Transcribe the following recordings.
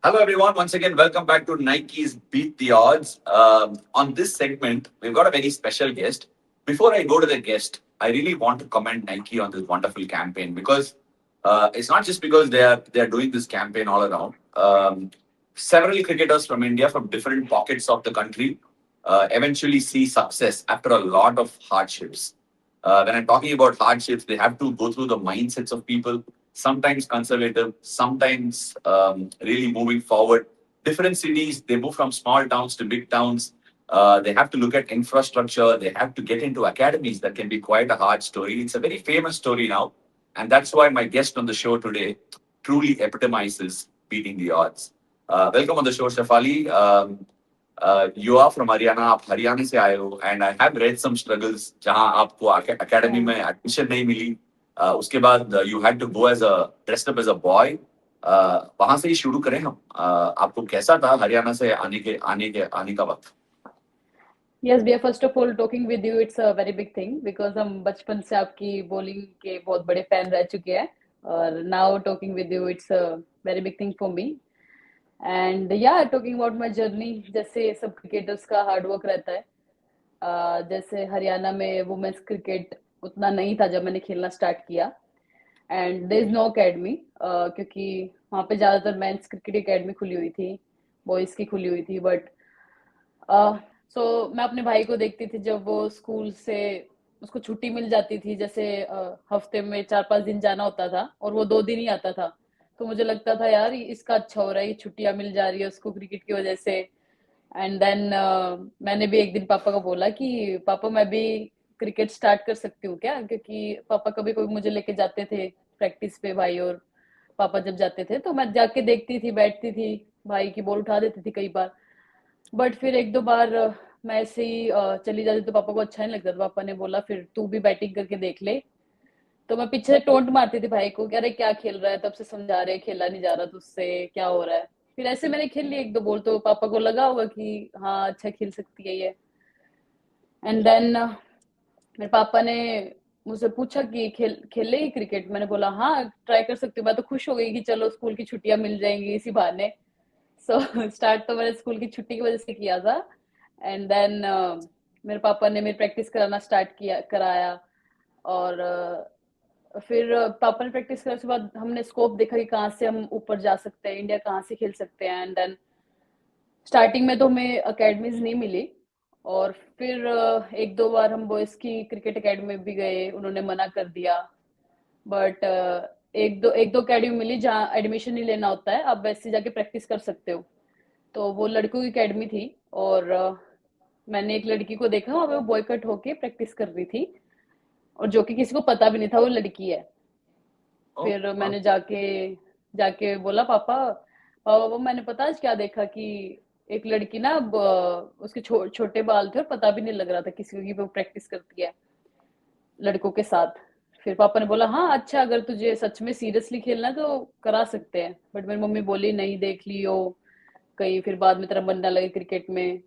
Hello, everyone. Once again, welcome back to Nike's Beat the Odds. On this segment, we've got a very special guest. Before I go to the guest, I really want to commend Nike on this wonderful campaign because it's not just because they are doing this campaign all around. Several cricketers from India, from different pockets of the country, eventually see success after a lot of hardships. When I'm talking about hardships, they have to go through the mindsets of people, sometimes conservative, sometimes really moving forward. Different cities, they move from small towns to big towns. They have to look at infrastructure. They have to get into academies. That can be quite a hard story. It's a very famous story now. And that's why my guest on the show today truly epitomizes beating the odds. Welcome on the show, Shafali. You are from Haryana, आप हरियाणा से आए हो and I have read some struggles जहां आपको academy Yeah. में admission नहीं मिली. उसके बाद you had to go as a dressed up as a boy. वहां से ही शुरू करें हम. आपको कैसा था हरियाणा से आने का वक्त? Yes, we are first of all talking with you. It's a very big thing because हम बचपन से आपकी bowling के बहुत बड़े fan रह चुके हैं और now talking with you it's a very big thing for me. And yeah, talking about my journey, जैसे सब cricketers का hard work रहता है. जैसे हरियाणा में वुमेन्स क्रिकेट उतना नहीं था जब मैंने खेलना स्टार्ट किया and there is no academy क्योंकि वहाँ पे ज्यादातर मेंस क्रिकेट एकेडमी खुली हुई थी, बॉयज की खुली हुई थी बट सो मैं अपने भाई को देखती थी जब वो स्कूल से उसको छुट्टी मिल जाती थी, जैसे हफ्ते में 4-5 दिन जाना होता था और वो 2 दिन ही आता था. तो मुझे लगता था यार इसका अच्छा हो रहा है, ये छुट्टियां मिल जा रही है उसको क्रिकेट की वजह से. एंड देन मैंने भी एक दिन पापा को बोला कि पापा मैं भी क्रिकेट स्टार्ट कर सकती हूँ क्या, क्योंकि पापा कभी कभी मुझे लेके जाते थे प्रैक्टिस पे, भाई और पापा जब जाते थे तो मैं जाके देखती थी, बैठती थी, भाई की बॉल उठा देती थी कई बार. बट फिर एक दो बार मैं ऐसे ही चली जाती तो पापा को अच्छा नहीं लगता था. पापा ने बोला फिर तू भी बैटिंग करके देख ले. तो मैं पीछे से टोंट मारती थी भाई को कि अरे क्या खेल रहा है, तब से समझा रहे खेला नहीं जा रहा तुझसे, क्या हो रहा है. फिर ऐसे मैंने खेल ली एक दो बॉल तो पापा को लगा होगा कि हाँ अच्छा खेल सकती है ये. एंड देन मेरे पापा ने मुझसे पूछा कि खेलेगी क्रिकेट. मैंने बोला हाँ ट्राई कर सकती हूँ. मैं तो खुश हो गई कि चलो स्कूल की छुट्टियां मिल जाएंगी इसी बहाने. सो स्टार्ट तो मैंने स्कूल की छुट्टी की वजह से किया था. एंड देन मेरे पापा ने मेरी प्रैक्टिस कराना स्टार्ट किया कराया. और फिर पापा ने प्रैक्टिस करने के बाद हमने स्कोप देखा कि कहाँ से हम ऊपर जा सकते हैं, इंडिया कहाँ से खेल सकते हैं. एंड देन स्टार्टिंग में तो हमें अकेडमीज नहीं मिली और फिर एक दो बार हम बॉयज की क्रिकेट अकेडमी में भी गए, उन्होंने मना कर दिया. बट एक दो अकेडमी मिली जहाँ एडमिशन नहीं लेना होता है, आप वैसे जाके प्रैक्टिस कर सकते हो. तो वो लड़कों की अकेडमी थी और मैंने एक लड़की को देखा वहाँ पे वो बॉयकट होके प्रैक्टिस कर रही थी और जो कि किसी को पता भी नहीं था वो लड़की है. फिर मैंने जाके जाके बोला पापा पापा वो मैंने पता आज क्या देखा कि एक लड़की ना उसके छोटे बाल थे और पता भी नहीं लग रहा था किसी को कि वो प्रैक्टिस करती है लड़कों के साथ. फिर पापा ने बोला हाँ अच्छा अगर तुझे सच में सीरियसली खेलना है तो करा सकते हैं. बट मेरी मम्मी बोली नहीं देख लियो कहीं फिर बाद में तेरा मन ना लगे क्रिकेट में.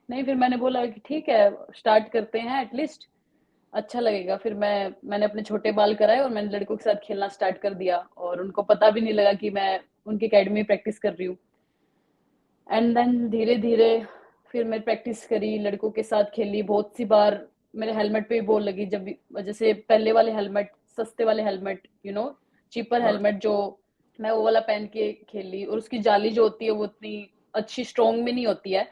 नहीं फिर मैंने बोला कि ठीक है स्टार्ट करते हैं एटलीस्ट अच्छा लगेगा. फिर मैंने अपने छोटे बाल कराए और मैंने लड़कों के साथ खेलना स्टार्ट कर दिया और उनको पता भी नहीं लगा कि मैं उनकी एकेडमी में प्रैक्टिस कर रही हूँ. एंड देन धीरे धीरे फिर मैं प्रैक्टिस करी, लड़कों के साथ खेली बहुत सी बार. मेरे हेलमेट पे भी बॉल लगी जब जैसे पहले वाले हेलमेट, सस्ते वाले हेलमेट, चीपर हेलमेट जो मैं वो वाला पहन के खेली. और उसकी जाली जो होती है वो इतनी अच्छी स्ट्रॉन्ग में नहीं होती है.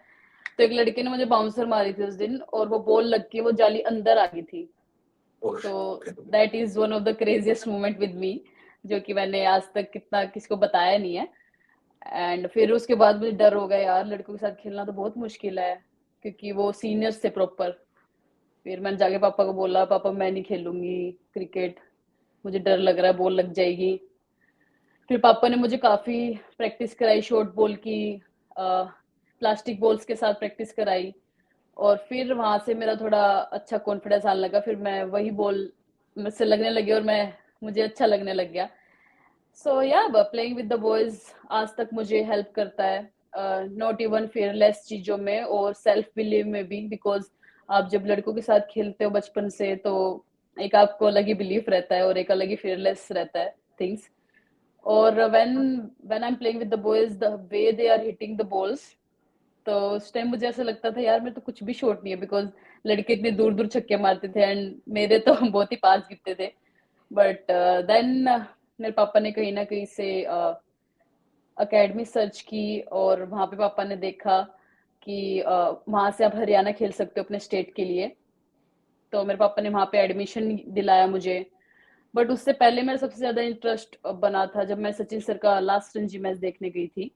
तो एक लड़के ने मुझे बाउंसर मारी थी उस दिन और वो बॉल लग के वो जाली अंदर आ गई थी. तो that is one of the craziest moment with me जो कि मैंने आज तक कितना किसी को बताया नहीं है. एंड फिर उसके बाद मुझे डर हो गया यार लड़कों के साथ खेलना तो बहुत मुश्किल है क्योंकि वो सीनियर्स थे प्रॉपर. फिर मैंने जाके पापा को बोला पापा मैं नहीं खेलूंगी क्रिकेट, मुझे डर लग रहा है बॉल लग जाएगी. फिर पापा ने मुझे काफी प्रैक्टिस कराई शॉर्ट बॉल की, प्लास्टिक बॉल्स के साथ प्रैक्टिस कराई. और फिर वहां से मेरा थोड़ा अच्छा कॉन्फिडेंस आने लगा, फिर मैं वही बॉल मुझसे लगने लगी और मैं मुझे अच्छा लगने लग गया. सो या प्लेइंग विद द बॉयज आज तक मुझे हेल्प करता है, नॉट इवन फेयरलेस चीजों में और सेल्फ बिलीव में भी. बिकॉज आप जब लड़कों के साथ खेलते हो बचपन से तो एक आपको अलग ही बिलीफ रहता है और एक अलग ही फेयरलेस रहता है थिंग्स. और when I am playing with the boys, the way they are hitting the balls, तो उस टाइम मुझे ऐसा लगता था यार मेरे तो कुछ भी शॉट नहीं है, बिकॉज लड़के इतने दूर दूर छक्के मारते थे एंड मेरे तो बहुत ही पास गिरते थे। बट देन मेरे पापा ने कहीं ना कहीं से एकेडमी सर्च की, और वहां पे पापा ने देखा कि वहां से आप हरियाणा खेल सकते हो अपने स्टेट के लिए। तो मेरे पापा ने वहां पे एडमिशन दिलाया मुझे। बट उससे पहले मेरा सबसे ज्यादा इंटरेस्ट बना था जब मैं सचिन सर का लास्ट रणजी मैच देखने गई थी,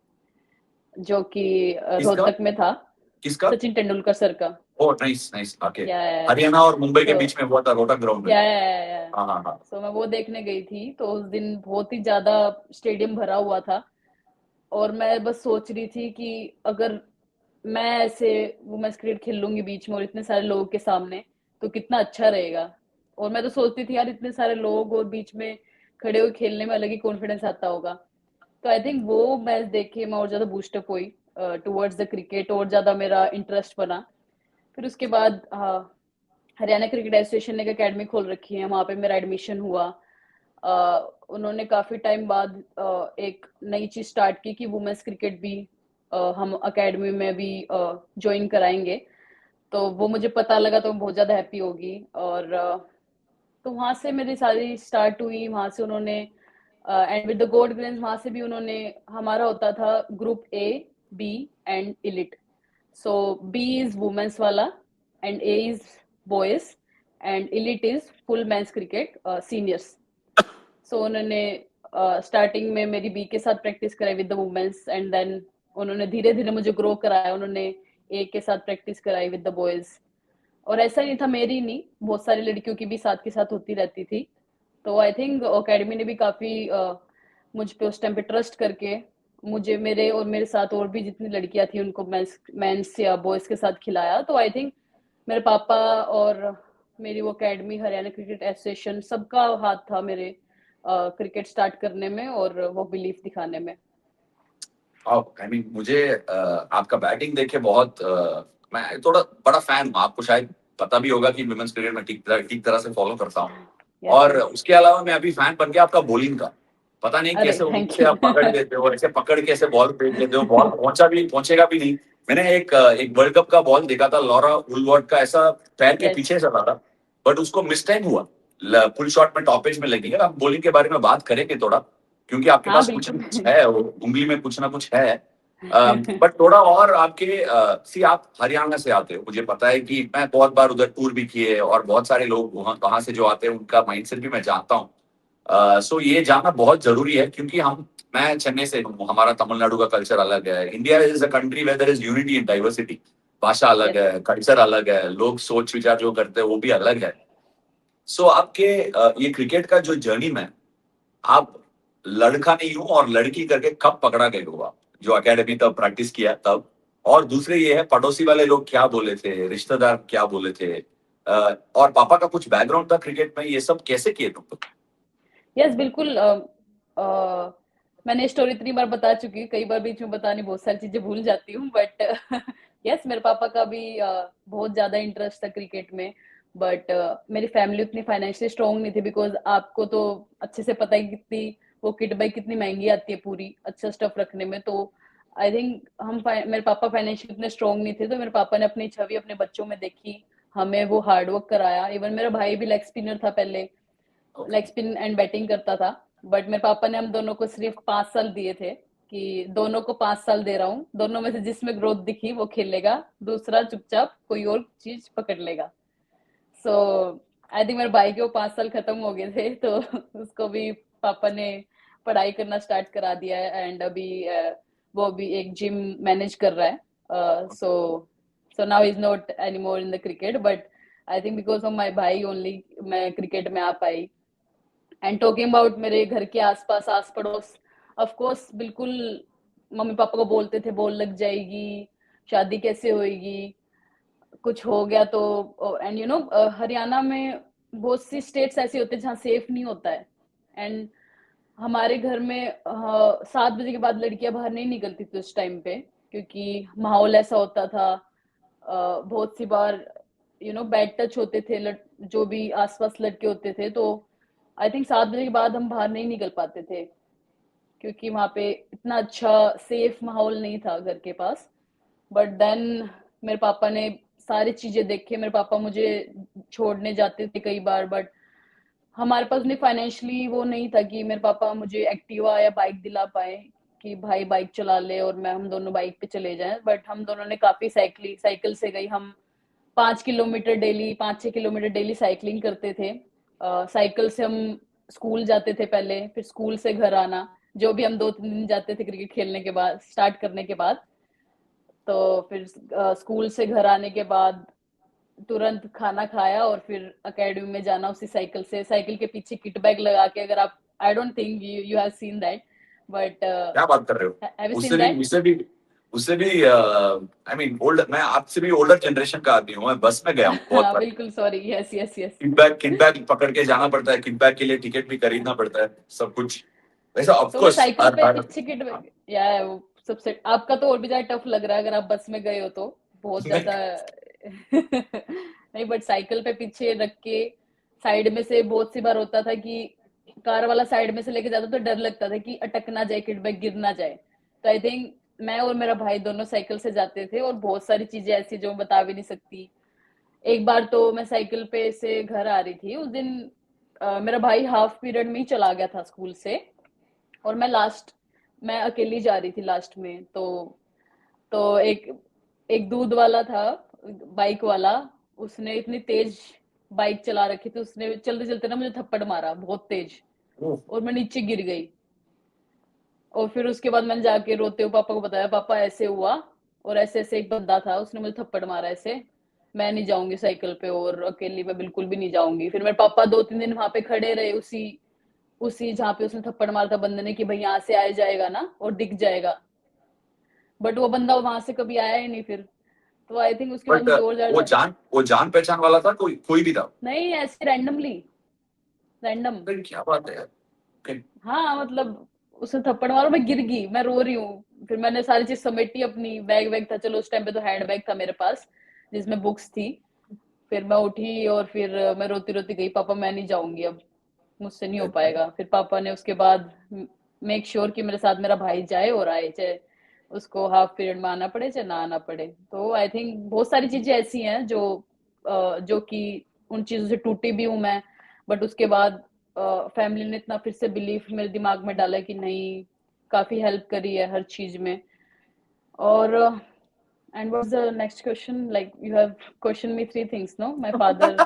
जो कि किसका? रोहतक में था। किसका? सचिन तेंदुलकर सर का। ओ नाइस नाइस, ओके। या हरियाणा और मुंबई के सो बीच में हुआ था, रोहतक ग्राउंड में। या हाँ हाँ हाँ। सो मैं वो देखने गई थी, तो उस दिन बहुत ही ज्यादा स्टेडियम भरा हुआ था। और मैं बस सोच रही थी कि अगर मैं ऐसे वुमेन्स क्रिकेट खेल लूंगी बीच में और इतने सारे लोगों के सामने, तो कितना अच्छा रहेगा। और मैं तो सोचती थी यार इतने सारे लोग और बीच में खड़े हुए खेलने में अलग ही कॉन्फिडेंस आता होगा। तो आई थिंक वो मैच देख के मैं और ज्यादा बूस्टअप हुई टुवर्ड्स द क्रिकेट, और ज्यादा मेरा इंटरेस्ट बना। फिर उसके बाद हरियाणा क्रिकेट एसोसिएशन ने एक अकेडमी खोल रखी है, वहां पे मेरा एडमिशन हुआ। उन्होंने काफी टाइम बाद एक नई चीज स्टार्ट की कि वुमेन्स क्रिकेट भी हम एकेडमी में भी ज्वाइन कराएंगे। तो वो मुझे पता लगा तो मैं बहुत ज्यादा हैप्पी होगी। और तो वहां से मेरी सारी स्टार्ट हुई, वहां से उन्होंने and with the gold grains वहां से भी उन्होंने, हमारा होता था group A, B and elite. So B is women's वाला, and A is boys, and elite is full men's cricket seniors. So उन्होंने स्टार्टिंग में मेरी बी के साथ प्रैक्टिस कराई with the women's, and then उन्होंने धीरे धीरे मुझे ग्रो कराया, उन्होंने ए के साथ प्रैक्टिस कराई विद द बॉयज। और ऐसा नहीं था मेरी नहीं, बहुत सारी लड़कियों की भी साथ के साथ होती रहती थी। तो आई थिंक अकेडमी ने भी काफी मुझ पे उस टाइम पे ट्रस्ट करके मुझे, मेरे और मेरे साथ और भी जितनी लड़कियां थी उनको मेंस या बॉयज के साथ खिलाया। तो आई थिंक मेरे पापा और मेरी वो अकेडमी, हरियाणा क्रिकेट एसोसिएशन, सबका हाथ था मेरे क्रिकेट स्टार्ट करने में और वो बिलीफ दिखाने में। आई मीन मुझे आपका बैटिंग देख के बहुत मैं थोड़ा बड़ा फैन हूँ। आपको शायद पता भी होगा कि विमेंस क्रिकेट में ठीक तरह से फॉलो करता हूँ। यस और यस। उसके अलावा मैं अभी फैन बन गया आपका बॉलिंग का। पता नहीं अरे कैसे उंगली थैंक से यू। आप पकड़ लेते हो, ऐसे पकड़ के ऐसे बॉल फेंक लेते हो, बॉल पहुंचेगा भी नहीं। मैंने एक वर्ल्ड कप का बॉल देखा था, लॉरा वुलवर्ड का, ऐसा पैर के यस। पीछे चला था, बट उसको मिस टाइम हुआ। फुल शॉट में टॉप एज में लगी है। आप बॉलिंग के बारे में बात करेंगे थोड़ा, क्योंकि आपके हाँ पास कुछ बिल्कुल। ना कुछ है, वो उंगली में कुछ ना कुछ है। बट थोड़ा और आपके सी आप हरियाणा से आते हो, मुझे पता है कि मैं बहुत बार उधर टूर भी किए, और बहुत सारे लोग वहां से जो आते हैं उनका माइंडसेट भी मैं जानता हूँ। सो ये जानना बहुत जरूरी है, क्योंकि मैं चेन्नई से हूँ, हमारा तमिलनाडु का कल्चर अलग है। India is a country where there is unity in diversity. भाषा अलग यस। है, कल्चर अलग है, लोग सोच विचार जो करते हैं वो भी अलग है। सो आपके ये क्रिकेट का जो जर्नी में आप लड़का नहीं हो और लड़की करके कब पकड़ा गए हो आप, जो एकेडमी तब प्रैक्टिस किया तब? और दूसरे ये है, पड़ोसी वाले लोग क्या बोले थे, रिश्तेदार क्या बोले थे, और पापा का कुछ बैकग्राउंड था क्रिकेट में, ये सब कैसे किए तुम? यस बिल्कुल। मैंने स्टोरी इतनी बार बता चुकी हूँ, कई बार बीच में बतानी बहुत सारी चीजें भूल जाती हूँ, बट यस मेरे पापा का भी बहुत ज्यादा इंटरेस्ट था क्रिकेट में। बट मेरी फैमिली उतनी फाइनेंशियली स्ट्रांग नहीं थी, बिकॉज आपको तो अच्छे से पता है कि कितनी वो किट बाई कितनी महंगी आती है पूरी अच्छा स्टफ रखने में। तो आई थिंक मेरे पापा फाइनेंशियली इतने स्ट्रांग नहीं थे, तो मेरे पापा ने अपनी छवि अपने बच्चों में देखी, हमें वो हार्डवर्क कराया। इवन मेरा भाई भी लेग स्पिनर था पहले, okay. Leg spin and batting करता था। बट मेरे पापा ने हम दोनों को सिर्फ 5 साल दिए थे, कि दोनों को 5 साल दे रहा हूँ, दोनों में से जिसमें ग्रोथ दिखी वो खेलेगा, दूसरा चुपचाप कोई और चीज पकड़ लेगा। सो आई थिंक मेरे भाई के वो 5 साल खत्म हो गए थे, तो उसको भी पापा ने पढ़ाई करना स्टार्ट करा दिया है। एंड अभी वो भी एक जिम मैनेज कर रहा है। So now is not any more in the cricket, but I think because of my भाई ओनली मैं क्रिकेट में आ पाई। एंड टॉकिंग अबाउट मेरे घर के आसपास, आस पड़ोस, ऑफ कोर्स बिल्कुल मम्मी पापा को बोलते थे बॉल लग जाएगी, शादी कैसे होएगी, कुछ हो गया तो। एंड यू नो हरियाणा में बहुत सी स्टेट्स ऐसे होते हैं जहाँ सेफ नहीं होता है। एंड हमारे घर में 7 बजे के बाद लड़कियां बाहर नहीं निकलती थी उस टाइम पे, क्योंकि माहौल ऐसा होता था। बहुत सी बार यू नो बैड टच होते थे, जो भी आसपास लड़के होते थे। तो आई थिंक 7 बजे के बाद हम बाहर नहीं निकल पाते थे। क्योंकि वहाँ पे इतना अच्छा सेफ माहौल नहीं था घर के पास। बट देन मेरे पापा ने सारी चीजें देखी। मेरे पापा मुझे छोड़ने जाते थे कई बार, बट हमारे पास नहीं, फाइनेंशियली वो नहीं था कि मेरे पापा मुझे एक्टिवा या बाइक दिला पाए कि भाई बाइक चला ले और मैं हम दोनों बाइक पे चले जाएं। बट हम दोनों ने काफी साइकिल से गई। हम 5 kilometre daily, 5-6 kilometre daily cycling करते थे। साइकिल से हम स्कूल जाते थे पहले, फिर स्कूल से घर आना, जो भी हम 2-3 दिन जाते थे क्रिकेट खेलने के बाद, स्टार्ट करने के बाद। तो फिर स्कूल से घर आने के बाद तुरंत खाना खाया और फिर एकेडमी में जाना उसी साइकिल से, साइकिल के पीछे किट बैग लगा के। अगर आप, आई don't think you have seen that, but क्या बात कर रहे हो? हैव यू उससे सीन भी दैट? उससे भी आई मीन ओल्ड, मैं आपसे भी ओल्डर जनरेशन का आदमी हूँ। मैं बस में गया हूँ बहुत हाँ बार। बिल्कुल, sorry, yes yes yes. Kit bag पकड़ के जाना पड़ता है, किट बैग के लिए टिकट भी खरीदना पड़ता है, सब कुछ वैसा ऑफ तो मैं कोर्स साइकिल पे पीछे किट बैग, या वो सबसे आपका तो और भी ज्यादा टफ लग रहा है अगर आप बस में गए हो तो, बहुत नहीं, ज्यादा। नहीं, बट साइकिल पे पीछे रख के साइड में से बहुत सी बार होता था कि कार वाला साइड में से लेके जाता तो डर लगता था कि अटक ना जाए, किट बैग गिर ना जाए। तो आई थिंक मैं और मेरा भाई दोनों साइकिल से जाते थे, और बहुत सारी चीजें ऐसी जो मैं बता भी नहीं सकती। एक बार तो मैं साइकिल पे से घर आ रही थी उस दिन, मेरा भाई हाफ पीरियड में ही चला गया था स्कूल से, और मैं अकेली जा रही थी लास्ट में। तो एक एक दूध वाला था, बाइक वाला, उसने इतनी तेज बाइक चला रखी थी, उसने चलते चलते ना मुझे थप्पड़ मारा बहुत तेज, और मैं नीचे गिर गई। और फिर उसके बाद मैंने जाके रोते हुए पापा को बताया, पापा ऐसे हुआ, और ऐसे ऐसे एक बंदा था उसने मुझे थप्पड़ मारा ऐसे, मैं नहीं जाऊंगी साइकिल पे, और अकेली मैं बिल्कुल भी नहीं जाऊंगी। फिर मेरे पापा 2-3 दिन वहां पे खड़े रहे, उसी उसी जहाँ पे उसने थप्पड़ मारा था बंदे ने, कि भाई यहाँ से आ जाएगा ना और दिख जाएगा। बट वो बंदा वहां से कभी आया ही नहीं फिर। तो आई थिंक उसके बाद बट मुझे और ज्यादा, वो जान पहचान वाला था, कोई कोई भी था? नहीं ऐसे रैंडमली, रैंडम। अरे क्या बात है यार। Okay. हाँ मतलब उसने थप्पड़ मारा, मैं गिर गई, मैं रो रही हूँ। फिर मैंने सारी चीज समेटी, अपनी बैग वैग था, चलो उस टाइम पे तो हैंड बैग था मेरे पास जिसमें बुक्स थी। फिर मैं उठी और फिर मैं रोती रोती गई, पापा मैं नहीं जाऊंगी अब, मुझसे नहीं हो पाएगा। फिर पापा ने उसके बाद मेक श्योर कि मेरे साथ मेरा भाई जाए और आए, चाहे उसको हाफ पीरियड में आना पड़े चाहे ना आना पड़े। तो आई थिंक बहुत सारी चीजें ऐसी हैं जो कि उन चीजों से टूटी भी हूं मैं। बट उसके बाद फैमिली ने इतना फिर से बिलीफ मेरे दिमाग में डाला कि नहीं, काफी हेल्प करी है हर चीज में। और and what's the next question, like you have question me 3 things, no my father.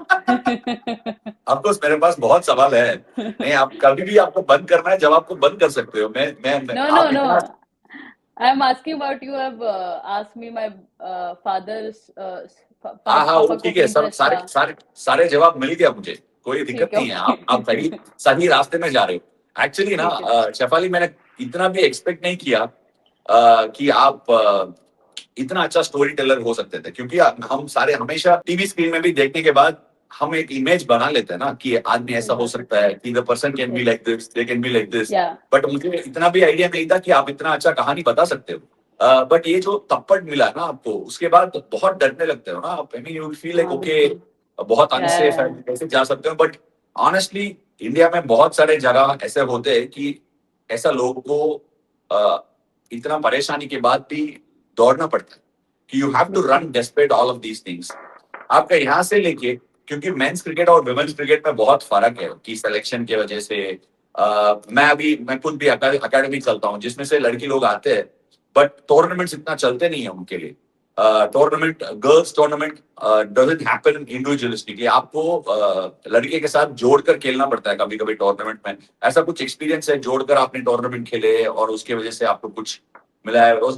Of course मेरे पास बहुत सवाल है। नहीं, आप कभी भी आपको बंद करना है, जब आपको बंद कर सकते हो। मैं No, आप no, इतना। no. I'm asking about, you have asked me my father's हाँ हाँ, वो पापा को ठीक है, क्यों सब इंटरेस्ट सारे था। सारे सारे जवाब मिल गया मुझे। कोई दिक्कत ठीक है, नहीं है, आप सही ओके। सही रास्ते में जा रहे हो। एक्चुअली ना ठीक है। शेफाली, मैंने इतना भी एक्सपेक्ट नहीं किया कि आप इतना अच्छा स्टोरी टेलर हो सकते थे, क्योंकि हम सारे हमेशा टीवी स्क्रीन में भी देखने के बाद हम एक इमेज बना लेते हैं ना कि आदमी ऐसा हो या सकता है, कि the person can be yes, like this, they can be like this. या बट मुझे इतना भी आइडिया नहीं था कि आप इतना अच्छा कहानी बता सकते हो। बट ये जो थप्पड़ मिला ना आपको, उसके बाद तो बहुत डरने लगते हो ना आप। आई मीन यू फील लाइक हाँ ओके, बिल्कुल। बहुत अनसेफ है, या कैसे जा सकते हो। बट ऑनेस्टली इंडिया में बहुत सारे जगह ऐसे होते हैं कि ऐसा लोगों को इतना परेशानी के बाद भी दौड़ना पड़ता है, कि यू हैव टू बिल्कुल। Run despite all of these things. आपका यहाँ से लेके, क्योंकि मेंस क्रिकेट और वुमेन्स क्रिकेट में बहुत फर्क है कि सिलेक्शन की वजह से। मैं खुद भी अकेडमी चलता हूँ जिसमें से लड़की लोग आते हैं, बट टूर्नामेंट्स इतना चलते नहीं है उनके लिए। Tournament, girls tournament doesn't happen individualistically. आपको लड़के के साथ जोड़कर खेलना पड़ता है कभी कभी टूर्नामेंट में। ऐसा कुछ एक्सपीरियंस है, जोड़कर आपने टूर्नामेंट खेले और उसके वजह से आपको कुछ मिला है? हाउ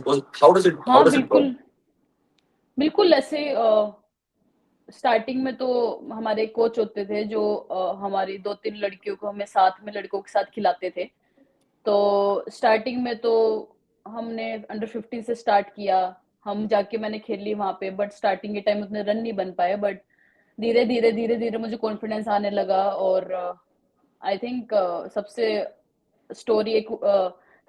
हाँ डज इट गो? बिल्कुल, बिल्कुल ऐसे स्टार्टिंग में तो हमारे कोच होते थे जो हमारी 2-3 लड़कियों को हमें साथ में लड़कों के साथ खिलाते थे। तो स्टार्टिंग में तो हमने अंडर 15 से स्टार्ट किया। हम जाके मैंने खेली वहां पे, बट स्टार्टिंग के टाइम उतने रन नहीं बन पाए। बट धीरे धीरे मुझे कॉन्फिडेंस आने लगा। और आई थिंक स्टोरी एक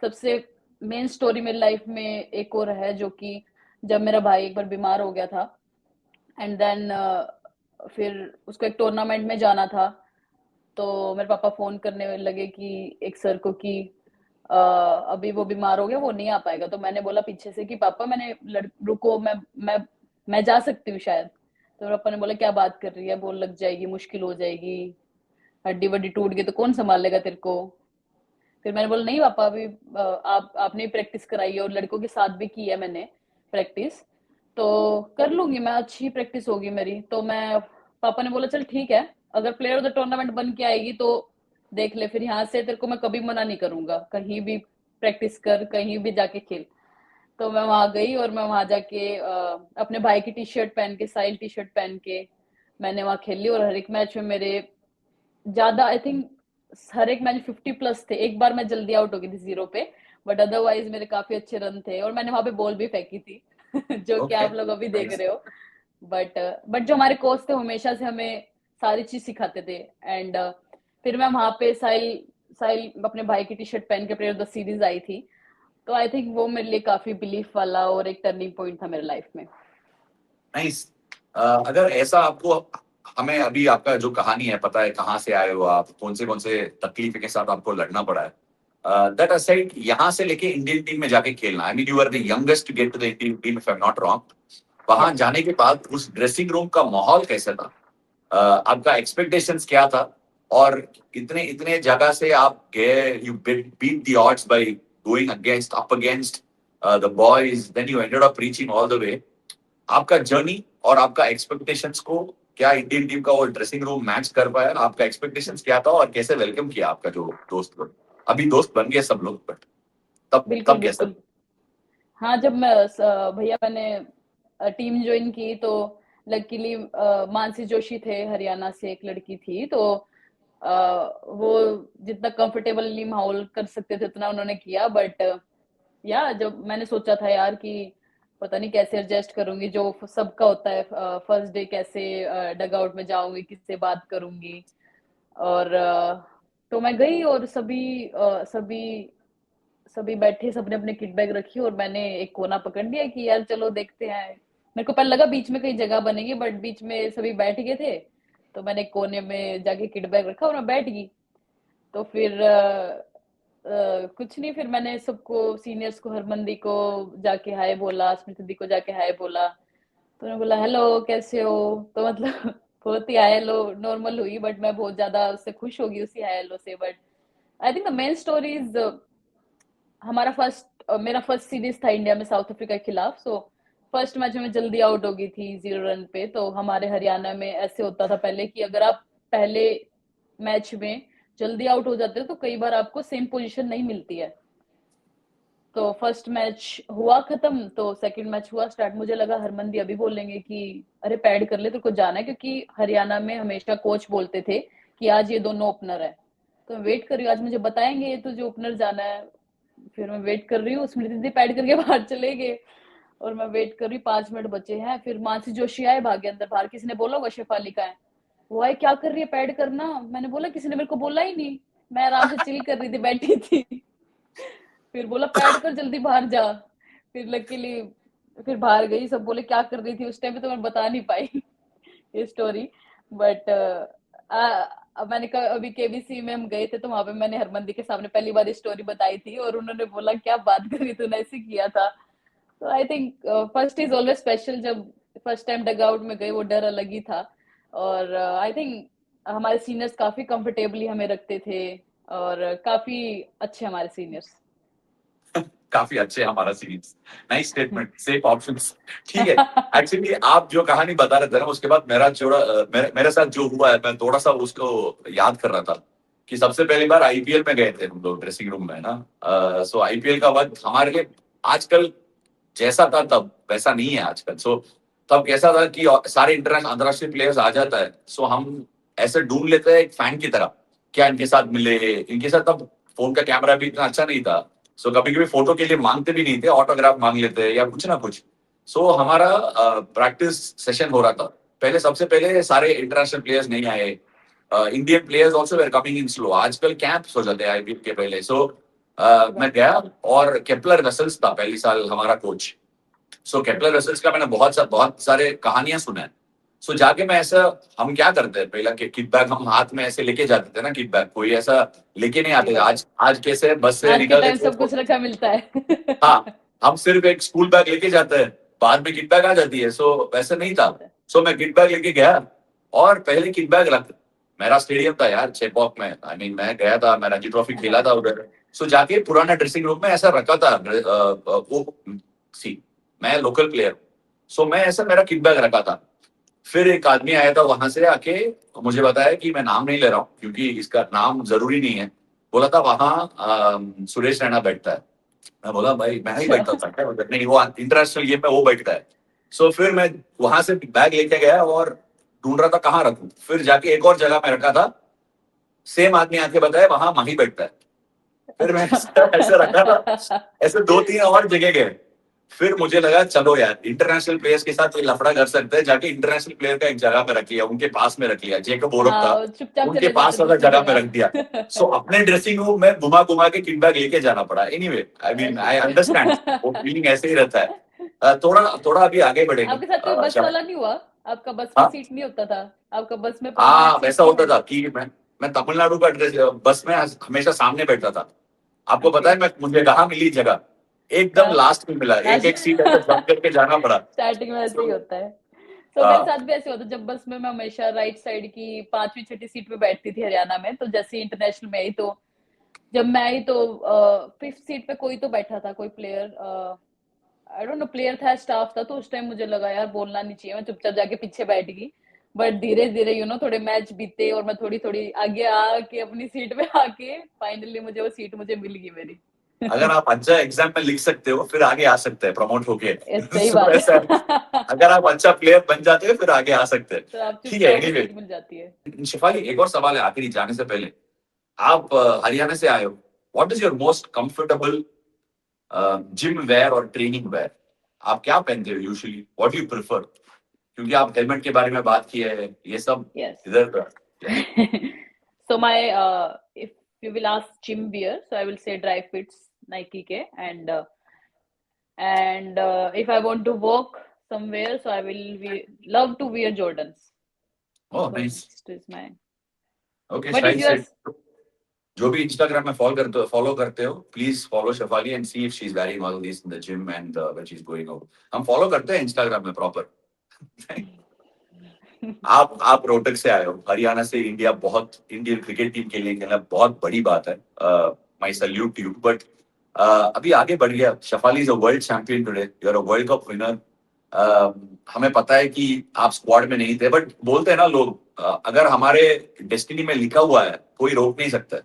सबसे मेन स्टोरी मेरी लाइफ में एक और है, जो कि जब मेरा भाई एक बार बीमार हो गया था, एंड देन फिर उसको एक टूर्नामेंट में जाना था। तो मेरे पापा फोन करने लगे कि एक सर को कि अभी वो बीमार हो गया, वो नहीं आ पाएगा। तो मैंने बोला पीछे से कि पापा रुको, मैं जा सकती हूँ शायद। तो मेरे पापा ने बोला क्या बात कर रही है, बोल लग जाएगी, मुश्किल हो जाएगी, हड्डी वड्डी टूट गई तो कौन संभालेगा तेरे को। फिर मैंने बोला नहीं पापा, अभी आपने प्रैक्टिस कराई है और लड़कों के साथ भी की है मैंने प्रैक्टिस, तो कर लूंगी मैं, अच्छी प्रैक्टिस होगी मेरी। तो मैं, पापा ने बोला चल ठीक है, अगर प्लेयर ऑफ द टूर्नामेंट बन के आएगी तो देख ले, फिर यहाँ से तेरे को मैं कभी मना नहीं करूंगा, कहीं भी प्रैक्टिस कर, कहीं भी जाके खेल। तो मैं वहां गई और मैं वहां जाके अपने भाई की टी शर्ट पहन के, साइल टी शर्ट पहन के मैंने वहां खेली। और हर एक मैच में मेरे ज्यादा, आई थिंक हर एक मैच 50+ थे। एक बार मैं जल्दी आउट हो गई थी 0 पे, बट अदरवाइज मेरे काफी अच्छे रन थे। और मैंने वहां पे बॉल भी फेंकी थी जो कि ओके, आप लोग अभी देख नाइस। रहे हो। बट जो हमारे कोच थे, वो हमेशा से हमें सारी चीज सिखाते थे। एंड फिर मैं वहां पे साहिल साहिल अपने भाई की टी शर्ट पहन के प्लेयर ऑफ द सीरीज आई थी। तो आई थिंक वो मेरे लिए काफी बिलीफ वाला और एक टर्निंग पॉइंट था मेरे लाइफ में। नाइस। अगर ऐसा आपको, हमें अभी आपका जो कहानी है पता है, कहाँ से आए हो आप, कौन से तकलीफ के साथ आपको लड़ना पड़ा है, दैट असाइड, यहाँ से लेके इंडियन टीम में जाके खेलना, I mean you are the youngest to get to the Indian team if I am not wrong. वहां यस। जाने के बाद उस ड्रेसिंग रूम का माहौल कैसा था? आपका एक्सपेक्टेशंस क्या था? और इतने इतने जगह से आप गए, you beat the odds by going against up against the boys, then you ended up reaching all the way. आपका जर्नी और आपका एक्सपेक्टेशंस को, क्या इंडियन टीम का वो ड्रेसिंग रूम मैच कर पाया? आपका एक्सपेक्टेशंस क्या था और कैसे वेलकम किया आपका जो दोस्त लोग? अभी दोस्त बन गए सब लोग, बट तब बिल्कुल तब कैसा? बिल्कुल। हाँ, जब भैया मैंने टीम ज्वाइन की तो लकीली मानसी जोशी थे, हरियाणा से एक लड़की थी। तो वो जितना कंफर्टेबली माहौल कर सकते थे उतना उन्होंने किया। बट या जब मैंने सोचा था यार कि पता नहीं कैसे एडजस्ट करूंगी, जो सबका होता है, फर्स्ट डे कैसे डग आउट में जाऊंगी, किससे बात करूंगी। और तो मैं गई और सभी सभी बैठे, सबने अपने किट बैग रखी और मैंने एक कोना पकड़ लिया कि यार चलो देखते हैं। मेरे को पहले लगा बीच में कहीं जगह बनेगी, बट बीच में सभी बैठ गए थे। तो मैंने एक कोने में जाके किट बैग रखा और मैं बैठ गई। तो फिर कुछ नहीं, फिर मैंने सबको, सीनियर्स को, हरमन दी को जाके हाय बोला, स्मृति दी को जाके हाय बोला। तो उन्होंने बोला हेलो कैसे हो। तो मतलब बहुत ही हाय हेलो नॉर्मल हुई, बट मैं बहुत ज्यादा उससे खुश हो गई उसी हाय हेलो से। But I think the main story is, मेरा फर्स्ट सीरीज था इंडिया में साउथ अफ्रीका के खिलाफ। सो फर्स्ट मैच में जल्दी आउट हो गई थी 0 रन पे। तो हमारे हरियाणा में ऐसे होता था पहले कि अगर आप पहले मैच में जल्दी आउट हो जाते हो तो कई बार आपको सेम पोजीशन नहीं मिलती है। तो फर्स्ट मैच हुआ खत्म, तो सेकंड मैच हुआ स्टार्ट। मुझे लगा हरमन दी अभी बोलेंगे कि अरे पैड कर ले, तेरे को जाना है, क्योंकि हरियाणा में हमेशा कोच बोलते थे कि आज ये दोनों ओपनर है। तो मैं वेट कर रही हूँ, आज मुझे बताएंगे ये तुझे ओपनर जाना है। फिर मैं वेट कर रही हूँ, स्मृति दी पैड करके बाहर चले गए और मैं वेट कर रही हूँ, 5 मिनट बचे हैं। फिर मानसी जोशी आए भागे अंदर, बाहर किसी ने बोला होगा शेफाली का है। वो आए, क्या कर रही है, पैड करना। मैंने बोला किसी ने मेरे को बोला ही नहीं, मैं आराम से चिल कर रही थी, बैठी थी। फिर बोला पैड कर जल्दी बाहर जा। फिर लकीली फिर बाहर गई, सब बोले क्या कर रही थी उस टाइम पे, तो मैं बता नहीं पाई ये स्टोरी। बट मैंने कहा अभी केबीसी में हम गए थे तो वहां पे मैंने हरमंदी के सामने पहली बार स्टोरी बताई थी और उन्होंने बोला क्या बात करी तूने, ऐसे किया था। तो I think first is always special. जब फर्स्ट टाइम डग आउट में गए वो डर अलग ही था। और आई थिंक हमारे सीनियर्स काफी कंफर्टेबली हमें रखते थे और काफी अच्छे हमारे सीनियर्स। काफी अच्छे हमारा series. Nice statement, safe options. ठीक है। एक्चुअली आप जो कहानी बता रहे थे ना, उसके बाद मेरा जोड़ा मेरे साथ जो हुआ है, मैं थोड़ा सा उसको याद कर रहा था कि सबसे पहली बार आईपीएल में गए थे हम लोग ड्रेसिंग रूम में ना। सो आईपीएल का वक्त हमारे लिए आजकल जैसा था तब वैसा नहीं है आजकल। सो तब कैसा था कि सारे इंटरनेशनल अंतरराष्ट्रीय प्लेयर्स आ जाता है, सो हम ऐसे ढूंढ लेते हैं एक फैन की तरह, क्या इनके साथ मिले। इनके साथ तब फोन का कैमरा भी इतना अच्छा नहीं था, सो कभी कभी फोटो के लिए मांगते भी नहीं थे, ऑटोग्राफ मांग लेते या कुछ ना कुछ। सो हमारा प्रैक्टिस सेशन हो रहा था। पहले सबसे पहले सारे इंटरनेशनल प्लेयर्स नहीं आए, Indian players also were coming in slow. आजकल कैंप्स हो जाते हैं आईपीएल के पहले। सो मैं गया और केपलर रसल्स था पहली साल हमारा कोच। सो केपलर रसल्स का मैंने बहुत सारे कहानियां सुना है। सो जाके मैं ऐसा, हम क्या करते हैं पहला कि किट बैग हम हाथ में ऐसे लेके जाते थे ना, किट बैग कोई ऐसा लेके नहीं आते थे। Yes. आज कैसे बस से आज के निकलते टाइम थे सब कुछ रखा मिलता है। हाँ, हम सिर्फ एक स्कूल बैग लेके जाते हैं, बाद में किट बैग आ जाती है। सो वैसे नहीं था। होता है। सो मैं किट बैग लेके गया और पहले किट बैग रख, मेरा स्टेडियम था यार चेपॉक में, आई मीन मैं गया था, मैं रणजी ट्रॉफी खेला था उधर। सो जाके पुराना ड्रेसिंग रूम में ऐसा रखा था वो सी, मैं लोकल प्लेयर, सो मैं ऐसा मेरा किट बैग रखा था। फिर एक आदमी आया था वहां से आके, मुझे बताया कि मैं नाम नहीं ले रहा हूँ क्योंकि इसका नाम जरूरी नहीं है। बोला था वहां सुरेश रैना बैठता है। मैं बोला भाई मैं ही अच्छा। बैठता था क्या उधर? नहीं, वो इंटरनेशनल गेम में वो बैठता है। सो फिर मैं वहां से बैग लेके गया और ढूंढ रहा था कहाँ रखूं, फिर जाके एक और जगह में रखा था। सेम आदमी आके बताया वहां माही बैठता है। फिर मैं ऐसे रखा था, अच्छा। ऐसे दो तीन और जगह गए। फिर मुझे लगा चलो यार इंटरनेशनल प्लेयर्स के साथ कोई लफड़ा कर सकते हैं, जाके इंटरनेशनल प्लेयर का एक जगह पे रख लिया, उनके पास में रख लिया, जेकब ओरफ था हाँ, चुपचाप उनके चले जाते पास वाला दूसरी जगह पे जगह। रख दिया। सो अपने ड्रेसिंग रूम में घुमा घुमा के किट बैग लेके जाना पड़ा। Anyway I mean I understand, वो फीलिंग ऐसे ही रहता है। थोड़ा थोड़ा अभी आगे बढ़ेंगे। आपके साथ कोई बस अच्छा, वाला नहीं हुआ? आपका बस में हाँ सीट नहीं होता था? आपका बस में परमानेंट हाँ, सीट वैसा नहीं होता है? था कि मैं तमिलनाडु का ड्रेस बस में हमेशा सामने बैठता था। आपको पता ओके। है मैं मुझे कहाँ मिली जगह? एकदम हाँ, लास्ट में मिला, एक लास्ट। एक सीट ऐसे जंप करके जाना पड़ा। स्टार्टिंग में ऐसे ही So, होता है। तो मेरे हाँ साथ भी ऐसे होता है, जब बस में मैं हमेशा राइट साइड की पांचवी छठी सीट पे बैठती थी हरियाणा में, तो जैसे ही इंटरनेशनल में आई, तो जब मैं आई तो फिफ्थ सीट पे कोई तो बैठा था, कोई player, I don't know player था स्टाफ था, तो उस टाइम मुझे लगा यार बोलना नहीं चाहिए, मैं चुपचाप जाके पीछे बैठ गई। बट धीरे धीरे थोड़े मैच बीते और मैं थोड़ी थोड़ी आगे आके अपनी सीट पे आके फाइनली मुझे वो सीट मुझे मिल गई मेरी। अगर आप अच्छा एग्जाम में लिख सकते हो फिर आगे आ सकते हैं प्रमोट होके। ये सही So, बात ऐसा है। है। अगर आप अच्छा प्लेयर बन जाते हो फिर आगे आ सकते हैं। तो आप ठीक है, चुपचाप एनीवे सीट मिल जाती है। शिफाली एक और सवाल है आखिरी जाने से पहले। आप हरियाणा से आए हो, what is your most comfortable gym where और ट्रेनिंग वेयर? आप क्या पहनते हो usually, what do you prefer? क्योंकि आप हेलमेट के बारे में बात की है, ये सब यस। इधर या So my if you will ask gym wear, so I will say dry fits Nike ke, and if I want to walk somewhere, so I will love to wear Jordans. Oh So nice, this is my. Okay What is शाही said. yours? जो भी Instagram में follow करते हो please follow Shefali and see if she is wearing all this in the gym and when she is going out. हम follow करते हैं Instagram में प्रॉपर। आप रोहतक से आए हो, हरियाणा से इंडिया बहुत इंडियन क्रिकेट टीम के लिए खेलना बहुत बड़ी बात है। My salute to you, but अभी आगे बढ़ गया। Shefali is a world champion today, you are a world cup winner. हमें पता है कि आप स्क्वाड में नहीं थे, बट बोलते हैं ना लोग, अगर हमारे डेस्टिनी में लिखा हुआ है कोई रोक नहीं सकता।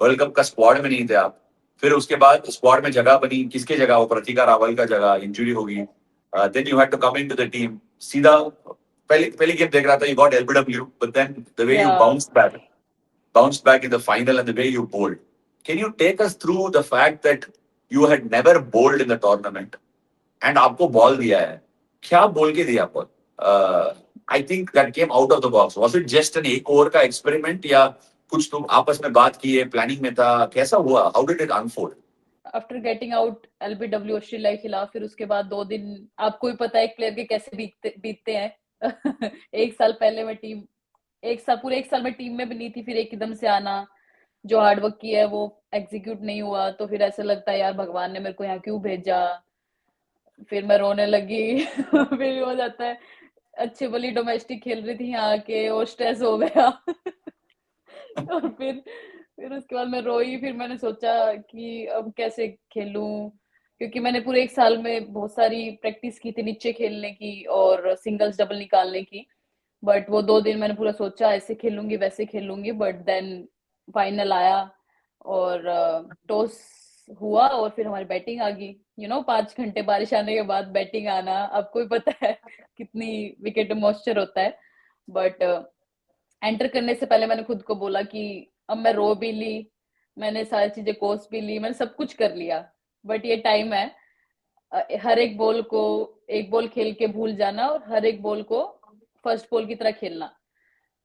वर्ल्ड कप का स्क्वाड में नहीं थे आप, फिर उसके बाद स्क्वाड में जगह बनी, किसके जगह? वो प्रतिका रावल का जगह, इंजरी होगी, then you had to come into the team. सीधा पहली पहली गेम देख रहा था, you got LBW, but then the way you Yeah. bounced back in the final and the way you bowled. Can you take us through the fact that you had never bowled in the tournament and आपको ball दिया है, क्या बोल के दिया आपको? I think that came out of the box, was it just an एक over का एक्सपेरिमेंट या कुछ तुम आपस में बात की है, प्लानिंग में था, कैसा हुआ, how did it unfold? After getting out LBW Australia के खिलाफ, फिर उसके बाद 2 दिन आपको ही पता है एक प्लेयर के कैसे बीतते बीतते हैं। एक साल पहले मैं टीम, एक साल पूरे एक साल में टीम में भी नहीं थी, फिर एकदम से आना, जो हार्डवर्क किया है वो एग्जीक्यूट नहीं हुआ, तो फिर ऐसा लगता है यार भगवान ने मेरे को यहाँ क्यों भेजा। फिर मैं रोने लगी। फिर हो जाता है, अच्छी भली डोमेस्टिक खेल रही थी यहाँ आके और स्ट्रेस हो गया। और फिर उसके बाद मैं रोई, फिर मैंने सोचा कि अब कैसे खेलूं, क्योंकि मैंने पूरे एक साल में बहुत सारी प्रैक्टिस की थी नीचे खेलने की और सिंगल्स डबल निकालने की। बट वो 2 दिन मैंने पूरा सोचा ऐसे खेलूंगी वैसे खेलूंगी, बट देन फाइनल आया और टॉस हुआ और फिर हमारी बैटिंग आ गई। 5 घंटे बारिश आने के बाद बैटिंग आना, आपको भी पता है कितनी विकेट मॉइस्चर होता है। बट एंटर करने से पहले मैंने खुद को बोला कि अब मैं रो भी ली, मैंने सारी चीजें कोस भी ली, मैंने सब कुछ कर लिया, बट ये टाइम है, हर एक बॉल को एक बॉल खेल के भूल जाना और हर एक बॉल को फर्स्ट बॉल की तरह खेलना।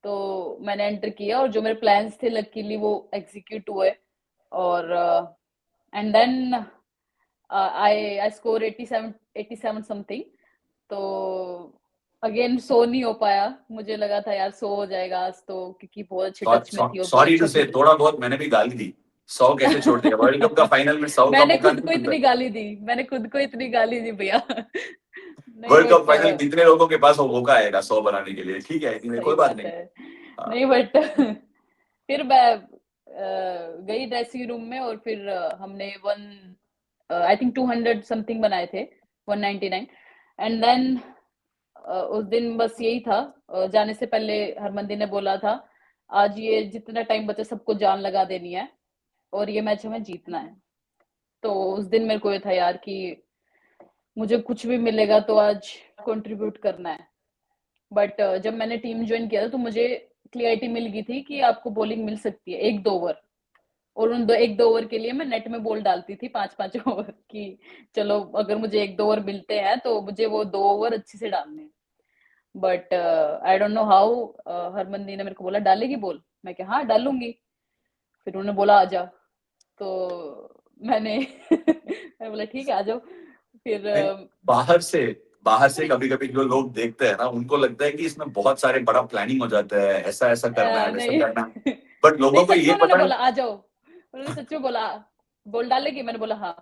तो मैंने एंटर किया और जो मेरे प्लान्स थे लकीली वो एग्जीक्यूट हुए। और and then I score 87 something. तो अगेन सो नहीं हो पाया। मुझे लगा था यार सो हो जाएगा आज तो, क्योंकि बहुत अच्छे टच में थी और बहुत सॉरी टू अच्छा से, खेल थोड़ा बहुत मैंने भी गाली दी। 100 कैसे छोड़ दिया? वर्ल्ड कप का फाइनल में 100 का मैंने मौका खुद नहीं को मिलता। इतनी गाली दी, मैंने खुद को इतनी गाली दी भैया। नहीं वर्ल्ड कप बट फाइनल जितने लोगों के पास वो मौका आएगा 100 बनाने के लिए, ठीक है, इनमें सही कोई बात बात नहीं। है। हाँ। नहीं बट फिर मैं गई ड्रेसिंग रूम में और फिर हमने वन आई थिंक 200 समथिंग बनाए थे, 199। एंड देन उस दिन बस यही था। जाने से पहले हरमनदीप ने बोला था आज ये जितना टाइम बचा सबको जान लगा देनी है और ये मैच हमें जीतना है। तो उस दिन मेरे को ये था यार कि मुझे कुछ भी मिलेगा तो आज कंट्रीब्यूट करना है। बट जब मैंने टीम ज्वाइन किया था तो मुझे क्लियरिटी मिल गई थी कि आपको बॉलिंग मिल सकती है 1-2 ओवर। और उन 1-2 ओवर के लिए मैं नेट में बॉल डालती थी 5-5 ओवर की। चलो अगर मुझे 1-2 ओवर मिलते हैं तो मुझे वो 2 ओवर अच्छे से डालने हैं। But I don't know how Harmandeep ने मेरे को बोला डालेगी बॉल, मैं क्या हाँ डालूंगी। फिर उन्होंने बोला आ जा, तो मैंने मैंने बोला ठीक है आ जाओ। फिर नहीं, बाहर से कभी कभी जो लोग देखते हैं ना, उनको लगता है कि इसमें बहुत सारे बड़ा प्लानिंग हो जाता है, ऐसा ऐसा करना है, वैसा नहीं करना है। बट नहीं लोगों को सच में ये उन्होंने पता बोला आ जाओ, उन्होंने सच में बोला बॉल डालेगी, मैंने बोला हाँ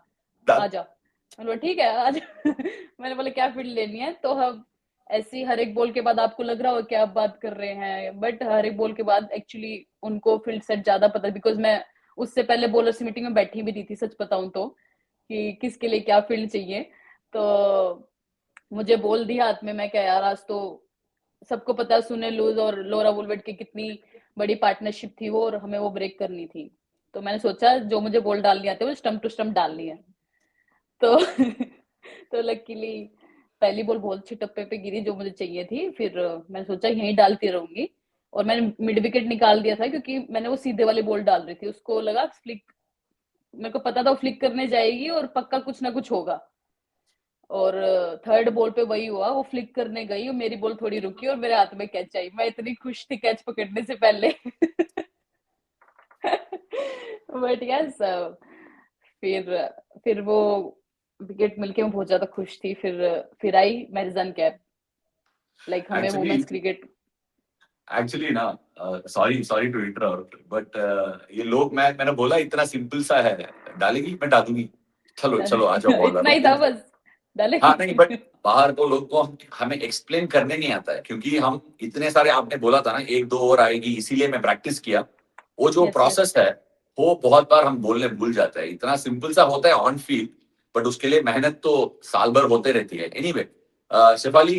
आ नहीं। जा। मैंने बोला ठीक है आ जा। मैंने बोला क्या फील्ड लेनी है, तो हम ऐसी हर एक बॉल के बाद आपको लग रहा हो क्या आप बात कर रहे हैं, बट हर एक बॉल के बाद एक्चुअली उनको फील्ड सेट ज्यादा पता है, बिकॉज मैं उससे पहले बॉलर्स मीटिंग में बैठी भी दी थी सच बताऊं तो, कि किसके लिए क्या फील्ड चाहिए। तो मुझे बोल दिया हाथ में, मैं क्या यार आज तो सबको पता है सुने लूज और लोरा वुलवर्ड की कितनी बड़ी पार्टनरशिप थी वो, और हमें वो ब्रेक करनी थी। तो मैंने सोचा जो मुझे बॉल डालनी आती है वो स्टंप टू स्टंप डालनी है। तो तो लकीली पहली बॉल बहुत अच्छे टप्पे पे गिरी जो मुझे चाहिए थी। फिर मैंने सोचा यहीं डालती रहूंगी, और मैंने मिड विकेट निकाल दिया था क्योंकि मैंने वो सीधे वाली बॉल डाल रही थी, उसको लगा फ्लिक, मेरे को पता था वो फ्लिक करने जाएगी और पक्का कुछ ना कुछ होगा। और थर्ड बॉल पे वही हुआ, वो फ्लिक करने गई और मेरी बॉल थोड़ी रुकी और मेरे हाथ में कैच आई, मैं इतनी खुश थी कैच पकड़ने से पहले। बट यस फिर फिर वो विकेट मिलके मैं बहुत ज्यादा खुश थी। फिर आई मैरिजन कैप, लाइक हमें एक्चुअली वुमेन्स क्रिकेट। एक्चुअली ना, sorry sorry to interrupt, but ये लोग, मैंने बोला इतना सिंपल सा है, डालेगी मैं डालूंगी, चलो चलो आ जाओ बॉल इतना डालो। ही था बस, हाँ नहीं, डालेगी। बट बाहर तो लोग को हमें एक्सप्लेन करने नहीं आता है, क्योंकि हम इतने सारे, आपने बोला था ना 1-2 ओवर आएगी, इसीलिए मैं प्रैक्टिस किया। वो जो यस यस प्रोसेस है वो बहुत बार हम बोलने भूल जाते हैं। इतना सिंपल सा होता है ऑन फील्ड, बट उसके लिए मेहनत तो साल भर होते रहती है। एनीवे, शेफाली,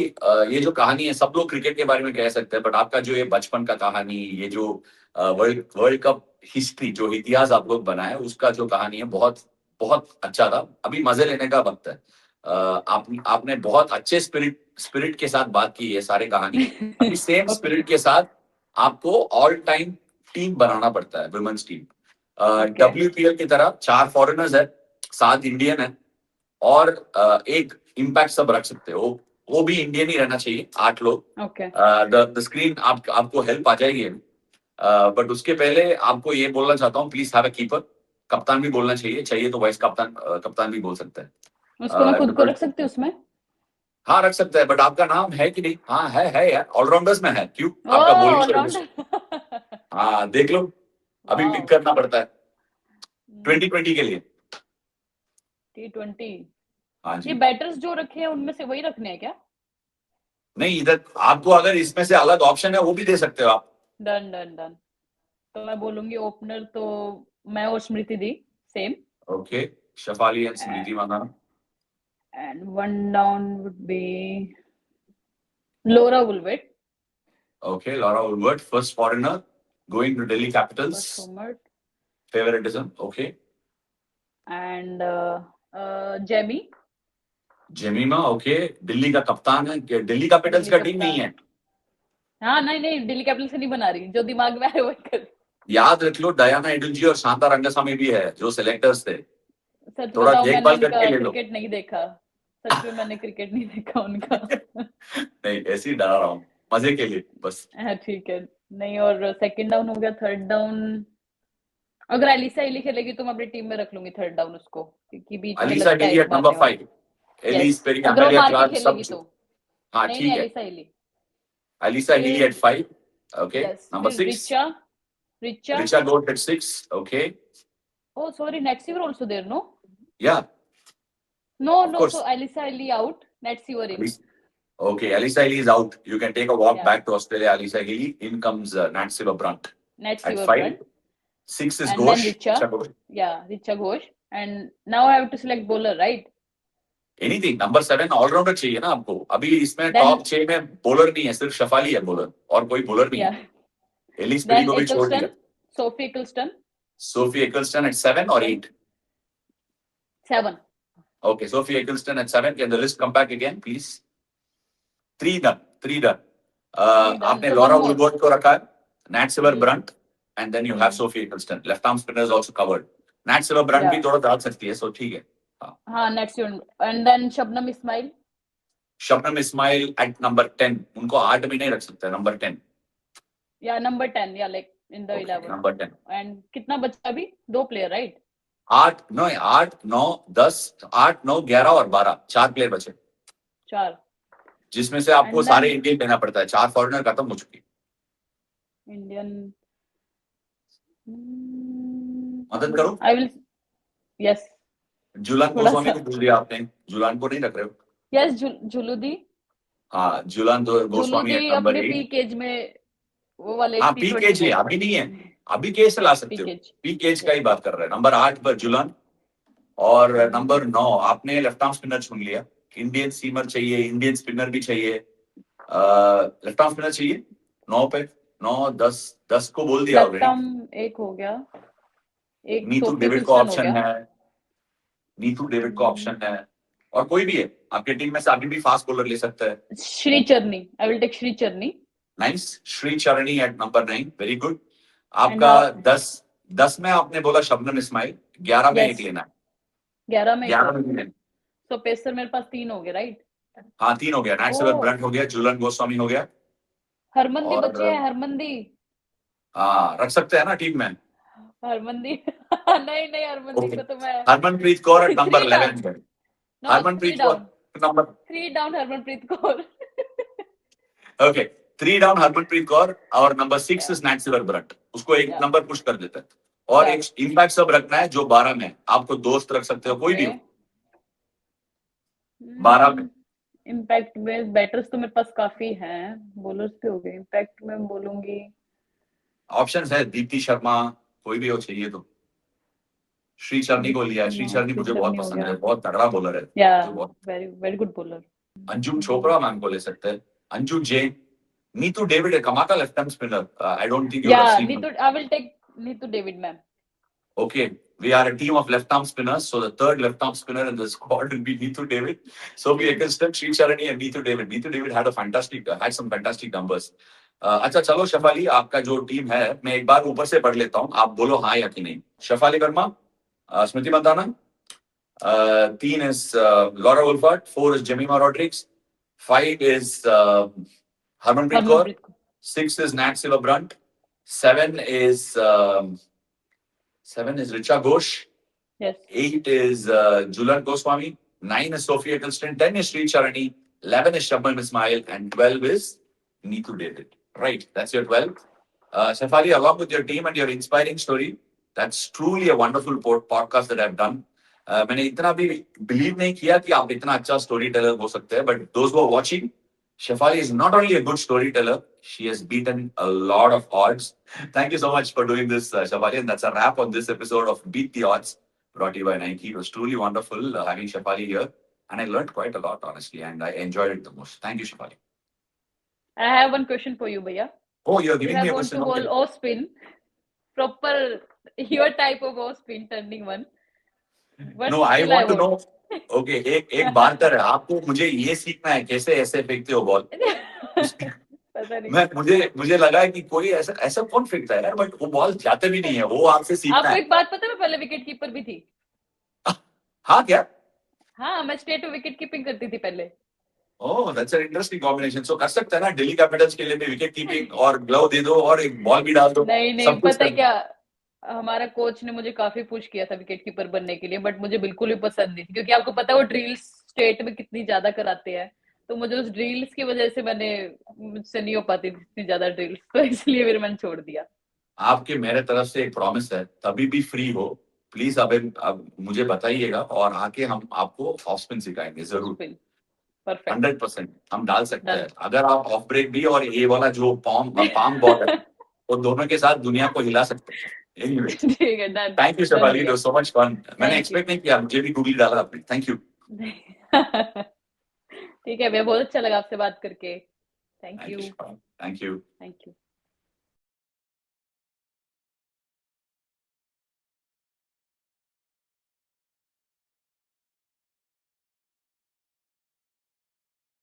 ये जो कहानी है, सब लोग क्रिकेट के बारे में कह सकते हैं, बट आपका जो ये बचपन का कहानी, ये जो वर्ल्ड वर्ल्ड कप हिस्ट्री, जो इतिहास आप लोग बनाए, उसका जो कहानी है, बहुत बहुत अच्छा था। अभी मजे लेने का वक्त है। आपने बहुत अच्छे स्पिरिट के साथ बात की है सारे कहानी। अभी सेम ओके स्पिरिट के साथ आपको ऑल टाइम टीम बनाना पड़ता है, वुमेन्स टीम। ओके WPL की तरह 4 फॉरेनर्स है, 7 इंडियन है, और एक इम्पैक्ट सब रख सकते हो। वो भी इंडियन ही रहना चाहिए, 8 लोग। ओके द स्क्रीन आपको हेल्प आ जाएगी। बट उसके पहले आपको ये बोलना चाहता हूँ, प्लीज हैव अ कीपर। कप्तान भी बोलना चाहिए, चाहिए तो वाइस कप्तान, कप्तान भी बोल सकते हैं। उसको मैं खुद को बिकॉज रख सकती हूँ उसमें। हाँ, रख सकता है, बट आपका नाम है कि नहीं? हाँ है यार, ऑलराउंडर्स में है, क्यों? ओ आपका बॉलिंग सर्विस। ऑलराउंडर। हाँ, देख लो, अभी पिक वाओ। करना पड़ता है 2020 के लिए। T20। हाँ ये जी। बैटर्स जो रखे हैं उनमें से वही रखने हैं क्या? नहीं, इधर आपको अगर इसमें से अलग ऑप्शन है वो भी दे सकते हो आप। Done done done. तो मैं बोलूंगी ओपनर तो मैं और Smriti di, same. Okay, Shafali and Smriti माना। And one down would be Laura Wolvaardt. Okay, Laura Wolvaardt, first foreigner going to Delhi Capitals. First format. Favouritism, okay. And Jemi. Jemimah, okay. Delhi का कप्तान है, दिल्ली कैपिटल्स दिल्ली का टीम नहीं कप्तान। है। हाँ नहीं नहीं दिल्ली कैपिटल से नहीं बना रही, जो दिमाग में आए वही कर। याद रख लो, दयाना एडुलजी और शांता रंगस्वामी भी है जो सिलेक्टर्स थे। सच थोड़ा बताओ मैंने देखभाल उनका करके ले लो। क्रिकेट नहीं देखा। सच में मैंने क्रिकेट नहीं देखा उनका। नहीं, ऐसे ही डरा रहा हूँ, मजे के लिए बस। हाँ ठीक है। नहीं और सेकंड डाउन हो गया, थर्ड डाउन अगर एलिसा एली खेलेगी तो मैं अपनी टीम में रख लूंगी थर्ड डाउन उसको, क्योंकि बीच में अलीसा लगता है डेली एक एट नंबर मारने वाला। 5। एलिस, यस पेरी, अगर वो अमेलिया मार के क्लार्क, सब। खेलेगी तो। हाँ नहीं ठीक है. Alyssa Healy. Alisa Healy at फिर 5. Okay. यस, Number फिर 6. Richa. Richa. Richa Ghosh at 6. Okay. Oh, sorry, Netsiver also there, no? Yeah, No, of no. So course. Alisa Ali out, Netsiver in. Alis- Okay, Alisa Healy is out. You can take a walk Yeah, back to Australia. Alisa Healy. In comes Nat Silver Brunt at Netsiver 5. Brunt, 6 is and then Ghosh. Richa. Richa Ghosh. Yeah, Richa Ghosh. And now I have to select bowler, right? Anything. Number 7 allrounder चाहिए ना आपको. अभी इसमें top Then 6 में bowler नहीं है, सिर्फ शफाली है बॉलर और कोई बॉलर नहीं है. yeah, एलिस पिरी then को भी छोड़ दिया. Eccleston, Sophie Eccleston, Sophie Eccleston at 7 or 8. 7. Okay, Sophie Eccleston at 7. Can the list come back again, please? 3 done. 3 done. 3 done. आपने So Laura one more. Wolvaardt को रखा है, Nat Sciver Hmm. Brunt, and then you have Hmm. Sophie Ecclestone. Left arm spinners also covered. Nat Sciver Brunt भी Yeah. थोड़ा डाल सकती है, सो ठीक है. हाँ, Netsiver. And then Shabnam Ismail. Shabnim Ismail at number 10. उनको 8 में नहीं रख सकते. Number 10. Yeah, number 10. Yeah, like in the 11. Number 10. And कितना बचा अभी? 2 player, right? 8 9 8 9 10 8 9 11 और 12 4 प्लेयर बचे, 4. जिसमें से आपको And सारे then इंडियन लेना पड़ता है. 4 फॉरेनर खत्म हो चुकी. Indian. मदद करो. I will. Yes. जुलान थोड़ा गोस्वामी सा. को भूल दिया आपने. जुलान को नहीं रख रहे हो. Yes, झुलुदी. हाँ, जुलान गोस्वामी झुलुदी एट नंबर अपने 8. पीक एज में वो वाले हाँ, T20 पीकेज है, बॉलर. अभी नहीं है. अभी कैसे ला सकते हो. Peak as. पीकेज का ही बात कर रहे हैं. नंबर 8 पर जुलान और नंबर 9 आपने लेफ्ट आर्म स्पिनर चुन लिया. इंडियन सीमर चाहिए, इंडियन स्पिनर भी चाहिए. लेफ्ट आर्म स्पिनर चाहिए 9 पे. 9 10 10 को बोल दिया लेफ्ट ऑलरेडी. आर्म एक हो गया. एक नीतू सोफी डेविड को क्रिस्टन हो ऑप्शन गया. है. नीतू डेविड को ऑप्शन है. और कोई भी है आपके टीम में से, अभी भी फास्ट बॉलर ले सकता है. श्री चरनी. आई विल टेक श्री चरनी. Nice. Shree Charani at number 9. Very good. And आपका 10 में आपने बोला शबनम इस्माइल. 11 में एक यस, लेना है. 11 में एक 11 और. में भी लेना. तो पेसर मेरे पास 3 हो गए, राइट? हाँ 3 हो गया. नैट सिल्वर ओ, ब्रंट हो गया, जुलन गोस्वामी हो गया. हरमंदी और बचे हैं. हरमंदी. हाँ रख सकते हैं ना टीम में. हरमंदी. नहीं नहीं, हरमंदी ओके. को तो मैं Harmanpreet Kaur at number 3 11 down. पे. No, 3 Harmanpreet Kaur down. Number. 3 down Harmanpreet Kaur. Okay, 3 down Harmanpreet Kaur और नंबर 6 या इज नैट सिल्वर ब्रंट. उसको एक या नंबर पुश कर देते हैं. और या एक इम्पैक्ट सब रखना है जो 12 में है. आपको दोस्त रख सकते हो, कोई भी ओके. हो. 12 में इम्पैक्ट में बैटर्स तो मेरे पास काफी हैं. बॉलर्स भी हो गए. इम्पैक्ट में बोलूंगी ऑप्शंस है. दीप्ति शर्मा, कोई भी हो चाहिए तो. श्री चरनी को लिया. श्री चरनी श्री मुझे चरनी बहुत हो पसंद गया. है, बहुत तगड़ा बॉलर है. या जो बहुत. Very very good bowler. Anjum Chopra ma'am को ले सकते हैं. अंजुम जैन. नीतू डेविड है, कमाल का left arm spinner. I don't think you या would have seen. Neetu. I will take Neetu David ma'am. Okay, we are a team of left arm spinners, so the third left arm spinner in the squad will be Neetu David. Sophie Eccleston, Sri Charani, and Neetu David. Neetu David had some fantastic numbers. अच्छा चलो शफाली, आपका जो team है मैं एक बार ऊपर से पढ़ लेता हूँ, आप बोलो हाँ या कि नहीं. शफाली वर्मा, स्मृति Mandanna, 3 is Laura Wolford, 4 is Jemima Rodrigues, 5 is Harmanpreet Kaur, Harmanpreet Kaur. 6 is Nat Silver Brunt, 7 is Richa Ghosh, yes. 8 is Julan Goswami, 9 is Sophie Eccleston, 10 is Sri Charani, 11 is Shabnam Ismail, and 12 is Neetu David. Right, that's your 12. Shefali, along with your team and your inspiring story, that's truly a wonderful podcast that I've done. मैंने इतना भी believe नहीं किया कि आप इतना अच्छा story teller हो सकते हैं, but those who are watching, Shefali is not only a good storyteller, she has beaten a lot of odds. Thank you so much for doing this, Shefali. And that's a wrap on this episode of Beat the Odds, brought to you by Nike. It was truly wonderful having Shefali here. And I learned quite a lot, honestly, and I enjoyed it the most. Thank you, Shefali. I have one question for you, Bhaiya. Oh, you're You giving have me a gone question. to Okay. all off spin, proper your type of off spin turning one. But No, I still want to know. Okay, एक barter है. आपको मुझे ये सीखना है कैसे ऐसे फेंकते हो बॉल. पता नहीं. मुझे लगा है कि कोई ऐसा ऐसा कौन फेंकता है यार, बट वो बॉल जाते भी नहीं है. वो आपसे सीखना आपको है. एक बात पता है, मैं पहले विकेट कीपर भी थी. हाँ क्या? हाँ, मैं स्टेट में विकेट कीपिंग करती थी पहले. ओह, दैट्स एन इंटरेस्टिंग कॉम्बिनेशन. सो कर सकते हैं ना दिल्ली कैपिटल्स के लिए भी विकेट कीपिंग और ग्लव दे दो और एक बॉल भी डाल दो. नहीं नहीं, सब कुछ पता है कर. क्या, हमारा कोच ने मुझे काफी पुश किया था विकेट कीपर बनने के लिए, बट मुझे बिल्कुल भी पसंद नहीं थी, क्योंकि आपको पता है वो ड्रिल स्टेट में कितनी ज्यादा कराते हैं. तो मुझे उस ड्रिल्स की वजह से मुझसे नहीं हो पाती थी इतनी ज्यादा ड्रिल्स, तो इसलिए फिर मैंने छोड़ दिया। आपके मेरे तरफ से एक प्रॉमिस है, कभी भी फ्री हो प्लीज अब मुझे बताइएगा और आके हम आपको ऑफ स्पिन सिखाएंगे जरूर। स्पिन, परफेक्ट, 100% हम डाल सकते डन। हैं अगर आप ऑफ ब्रेक भी और ये वाला जो पाम बॉल है वो दोनों के साथ दुनिया को हिला सकते हैं। एनीवे, ठीक है, डन, थैंक यू डन हो शेफाली, गया। So much fun. मैंने थैंक यू। एक्सपेक्ट नहीं किया, मुझे भी गूगल डाला आपने, थैंक यू। ठीक है भैया, बहुत अच्छा लगा आपसे बात करके। Thank thank you. You, thank you. Thank you.